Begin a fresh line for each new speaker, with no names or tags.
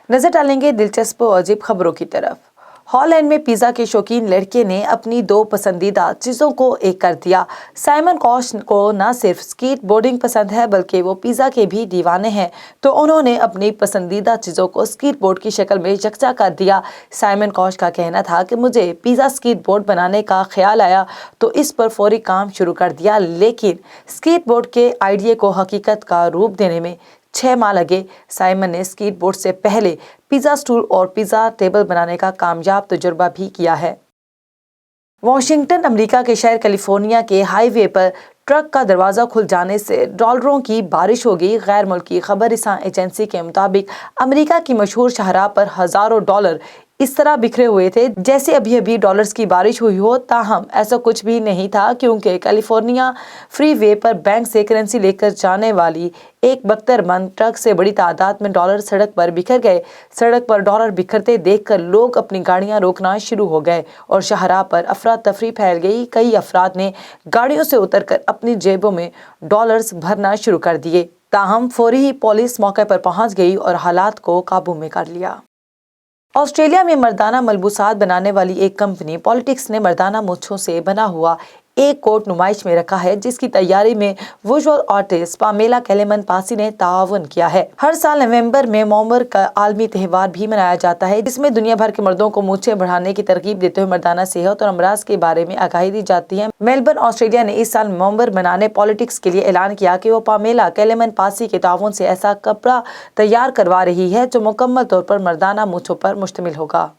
नजर डालेंगे दिलचस्प और अजीब खबरों की तरफ। हॉलैंड में पिज्जा के शौकीन लड़के ने अपनी 2 पसंदीदा चीजों को एक कर दिया। साइमन कॉश को न सिर्फ स्केट बोर्डिंग पसंद है बल्कि वो पिज्जा के भी दीवाने हैं, तो उन्होंने अपनी पसंदीदा चीजों को स्केट बोर्ड की शक्ल में यकजा कर दिया। साइमन कॉश का कहना था कि मुझे पिज्जा स्केट बोर्ड बनाने का ख्याल आया तो इस पर फौरी काम शुरू कर दिया, लेकिन स्केट बोर्ड के आइडिया को हकीकत का रूप देने में 6 माह लगे। साइमन ने स्केट बोर्ड से पहले पिज्जा स्टूल और पिज्जा टेबल बनाने का कामयाब तजुर्बा भी किया है। वॉशिंगटन अमेरिका के शहर कैलिफोर्निया के हाईवे पर ट्रक का दरवाजा खुल जाने से डॉलरों की बारिश हो गई। गैर मुल्की खबरसां एजेंसी के मुताबिक अमेरिका की मशहूर शाहराह पर हजारों डॉलर इस तरह बिखरे हुए थे जैसे अभी अभी डॉलर्स की बारिश हुई हो। ताहम ऐसा कुछ भी नहीं था, क्योंकि कैलिफोर्निया फ्री वे पर बैंक से करेंसी लेकर जाने वाली एक बख्तरबंद ट्रक से बड़ी तादाद में डॉलर सड़क पर बिखर गए। सड़क पर डॉलर बिखरते देखकर लोग अपनी गाड़ियां रोकना शुरू हो गए और शाहराह पर अफरा तफरी फैल गई। कई अफराद ने गाड़ियों से उतरकर अपनी जेबों में डॉलर्स भरना शुरू कर दिए। ताहम फौरी ही पुलिस मौके पर पहुंच गई और हालात को काबू में कर लिया। ऑस्ट्रेलिया में मर्दाना मलबूसात बनाने वाली एक कंपनी पॉलिटिक्स ने मर्दाना मूंछों से बना हुआ एक कोट नुमाइश में रखा है, जिसकी तैयारी में विजुअल आर्टिस्ट पामेला कैलेमन पासी ने ताउन किया है। हर साल नवंबर में मोमर का आलमी त्यौहार भी मनाया जाता है, जिसमें दुनिया भर के मर्दों को मूंछें बढ़ाने की तरकीब देते हुए मर्दाना सेहत और अमराज के बारे में आगाही दी जाती है। मेलबर्न ऑस्ट्रेलिया ने इस साल मोमर मनाने पॉलिटिक्स के लिए ऐलान किया कि वो पामेला कैलेमन पासी के ताउन से ऐसा कपड़ा तैयार करवा रही है जो मुकम्मल तौर पर मर्दाना मूंछों पर मुश्तमिल होगा।